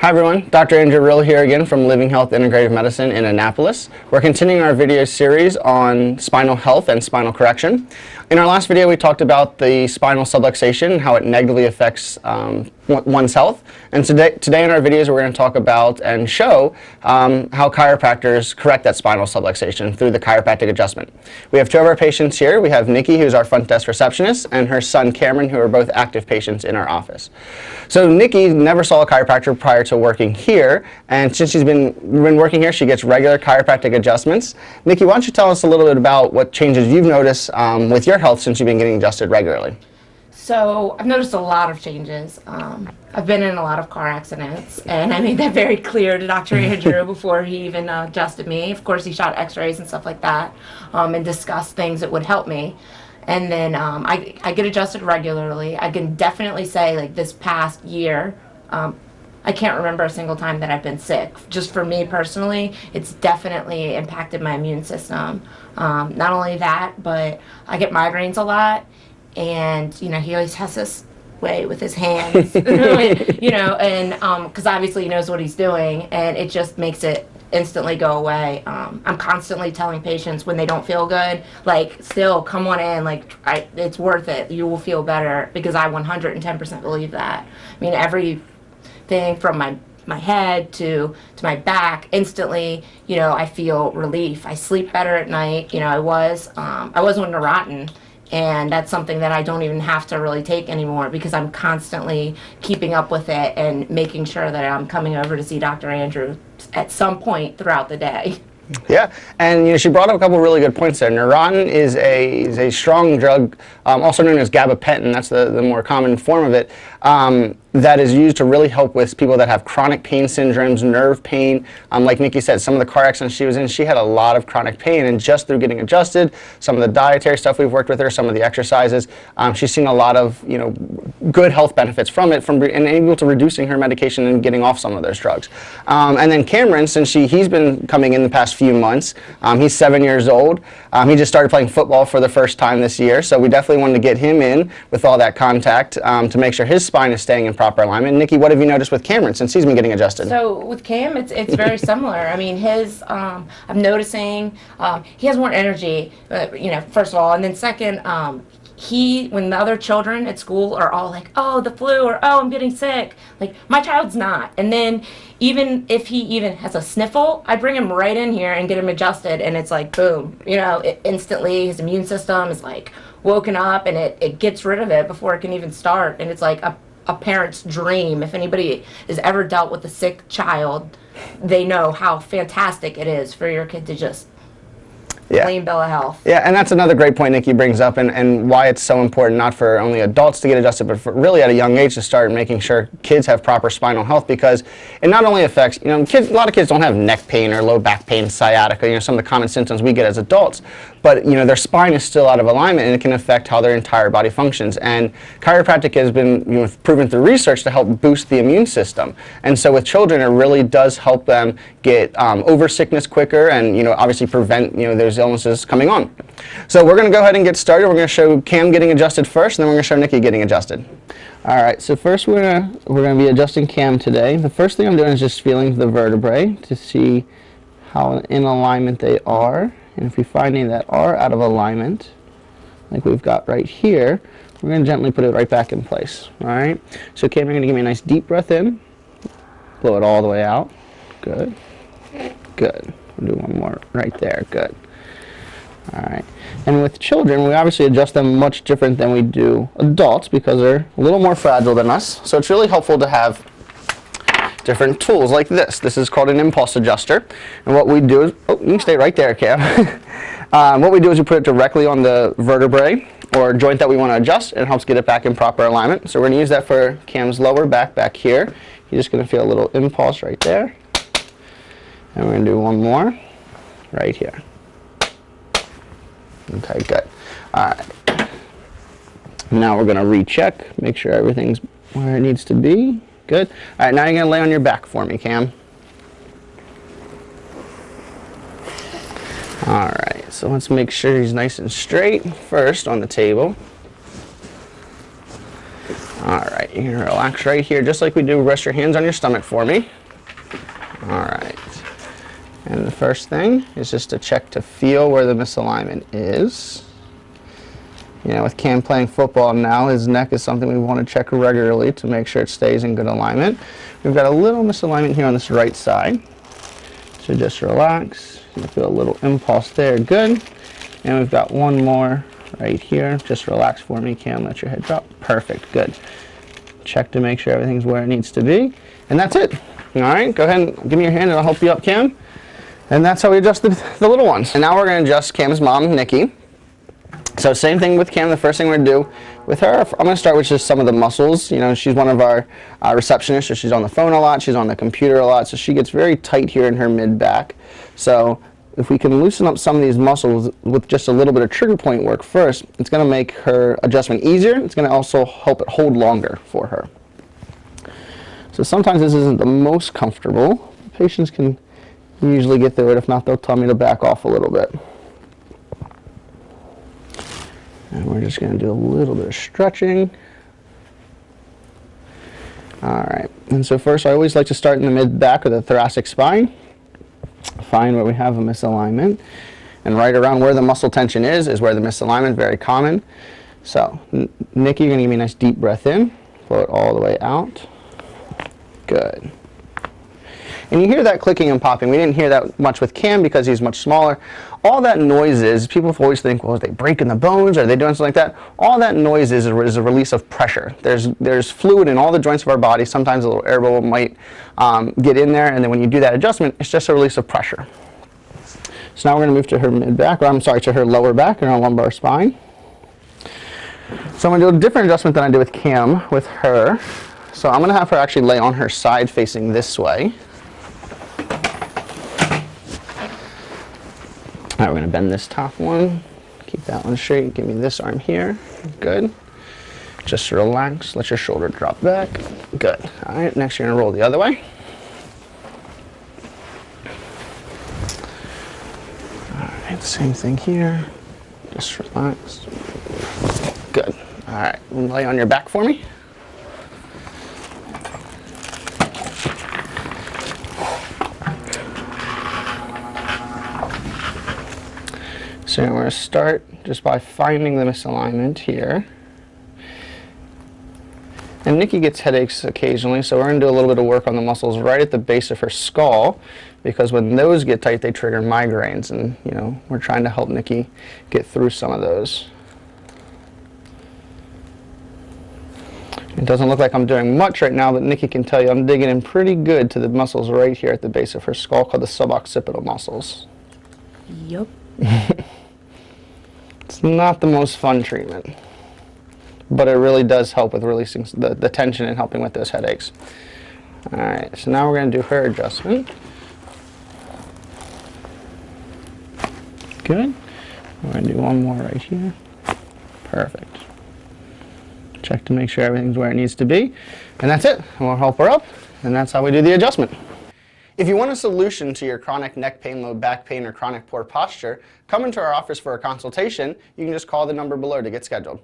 Hi everyone, Dr. Andrew Rill here again from Living Health Integrative Medicine in Annapolis. We're continuing our video series on spinal health and spinal correction. In our last video we talked about the spinal subluxation and how it negatively affects one's health. And today in our videos we're going to talk about and show how chiropractors correct that spinal subluxation through the chiropractic adjustment. We have two of our patients here. We have Nikki, who's our front desk receptionist, and her son Cameron, who are both active patients in our office. So Nikki never saw a chiropractor prior to working here, and since she's been working here, she gets regular chiropractic adjustments. Nikki, why don't you tell us a little bit about what changes you've noticed with your health since you've been getting adjusted regularly? So I've noticed a lot of changes. I've been in a lot of car accidents, and I made that very clear to Dr. Andrew before he even adjusted me. Of course, he shot x-rays and stuff like that, and discussed things that would help me. And then I get adjusted regularly. I can definitely say, like, this past year, I can't remember a single time that I've been sick. Just for me personally, it's definitely impacted my immune system. Not only that, but I get migraines a lot. And, you know, he always has this way with his hands, you know, and because obviously he knows what he's doing, and it just makes it instantly go away. I'm constantly telling patients when they don't feel good, like, still come on in, like, it's worth it. You will feel better, because I 110% believe that. I mean, everything from my head to my back, instantly, you know, I feel relief. I sleep better at night. You know, I was on Neurontin, and that's something that I don't even have to really take anymore, because I'm constantly keeping up with it and making sure that I'm coming over to see Dr. Andrew at some point throughout the day. Yeah, and you know, she brought up a couple really good points there. Neurontin is a strong drug, also known as gabapentin. That's the more common form of it, that is used to really help with people that have chronic pain syndromes, nerve pain. Like Nikki said, some of the car accidents she was in, she had a lot of chronic pain, and just through getting adjusted, some of the dietary stuff we've worked with her, some of the exercises, she's seen a lot of, you know, good health benefits from it, and able to reducing her medication and getting off some of those drugs. And then Cameron, since he's been coming in the past few months, he's 7 years old. He just started playing football for the first time this year, so we definitely wanted to get him in with all that contact to make sure his spine is staying in proper alignment. Nikki, what have you noticed with Cameron since he's been getting adjusted? So with Cam, it's very similar. I mean, I'm noticing he has more energy, you know, first of all, and then second, when the other children at school are all like, oh, the flu, or oh, I'm getting sick, like, my child's not. And then even if he even has a sniffle, I bring him right in here and get him adjusted, and it's like, boom, you know, instantly his immune system is like woken up, and it gets rid of it before it can even start. And it's like a parent's dream. If anybody has ever dealt with a sick child, they know how fantastic it is for your kid to just clean bill of health. Yeah, and that's another great point Nikki brings up, and why it's so important not for only adults to get adjusted, but for really at a young age to start making sure kids have proper spinal health, because it not only affects, you know, kids. A lot of kids don't have neck pain or low back pain, sciatica, you know, some of the common symptoms we get as adults, but, you know, their spine is still out of alignment, and it can affect how their entire body functions. And chiropractic has been, you know, proven through research to help boost the immune system. And so with children, it really does help them get over sickness quicker, and, you know, obviously prevent, you know, those illnesses coming on. So we're going to go ahead and get started. We're going to show Cam getting adjusted first, and then we're going to show Nikki getting adjusted. All right, so first we're going to be adjusting Cam today. The first thing I'm doing is just feeling the vertebrae to see how in alignment they are. And if we find any that are out of alignment, like we've got right here, we're going to gently put it right back in place. All right, so Cam, you're going to give me a nice deep breath in, blow it all the way out. Good. Good. We'll do one more right there. Good. All right. And with children, we obviously adjust them much different than we do adults, because they're a little more fragile than us. So it's really helpful to have different tools like this. This is called an impulse adjuster. And what we do is, oh, you can stay right there, Cam. What we do is we put it directly on the vertebrae or joint that we want to adjust, and it helps get it back in proper alignment. So we're going to use that for Cam's lower back here. You're just going to feel a little impulse right there. And we're going to do one more right here. Okay, good. All right. Now we're going to recheck, make sure everything's where it needs to be. Good. All right, now you're going to lay on your back for me, Cam. All right, so let's make sure he's nice and straight first on the table. All right, you can relax right here, just like we do. Rest your hands on your stomach for me. All right. And the first thing is just to check to feel where the misalignment is. You know, with Cam playing football now, his neck is something we want to check regularly to make sure it stays in good alignment. We've got a little misalignment here on this right side. So just relax. You feel a little impulse there. Good. And we've got one more right here. Just relax for me, Cam. Let your head drop. Perfect. Good. Check to make sure everything's where it needs to be. And that's it. All right. Go ahead and give me your hand and I'll help you up, Cam. And that's how we adjust the little ones. And now we're going to adjust Cam's mom, Nikki. So same thing with Cam. The first thing we're going to do with her, I'm going to start with just some of the muscles. You know, she's one of our receptionists, so she's on the phone a lot, she's on the computer a lot, so she gets very tight here in her mid-back. So if we can loosen up some of these muscles with just a little bit of trigger point work first, it's going to make her adjustment easier. It's going to also help it hold longer for her. So sometimes this isn't the most comfortable. Patients can usually get through it. If not, they'll tell me to back off a little bit. And we're just going to do a little bit of stretching. All right. And so first, I always like to start in the mid-back of the thoracic spine. Find where we have a misalignment. And right around where the muscle tension is where the misalignment is very common. So, Nikki, you're going to give me a nice deep breath in. Blow it all the way out. Good. And you hear that clicking and popping. We didn't hear that much with Cam because he's much smaller. All that noise is, people always think, well, are they breaking the bones? Are they doing something like that? All that noise is a release of pressure. There's fluid in all the joints of our body. Sometimes a little air bubble might get in there, and then when you do that adjustment, it's just a release of pressure. So now we're going to move to her mid-back, or I'm sorry, to her lower back and her lumbar spine. So I'm going to do a different adjustment than I did with Cam with her. So I'm going to have her actually lay on her side facing this way. All right, we're going to bend this top one, keep that one straight, give me this arm here, good. Just relax, let your shoulder drop back, good. All right, next you're going to roll the other way. All right, same thing here, just relax, good. All right, lay on your back for me. So we're going to start just by finding the misalignment here. And Nikki gets headaches occasionally, so we're going to do a little bit of work on the muscles right at the base of her skull, because when those get tight, they trigger migraines, and you know, we're trying to help Nikki get through some of those. It doesn't look like I'm doing much right now, but Nikki can tell you I'm digging in pretty good to the muscles right here at the base of her skull, called the suboccipital muscles. Yup. It's not the most fun treatment, but it really does help with releasing the tension and helping with those headaches. All right, so now we're going to do her adjustment. Good. We're going to do one more right here. Perfect. Check to make sure everything's where it needs to be. And that's it. And we'll help her up, and that's how we do the adjustment. If you want a solution to your chronic neck pain, low back pain, or chronic poor posture, come into our office for a consultation. You can just call the number below to get scheduled.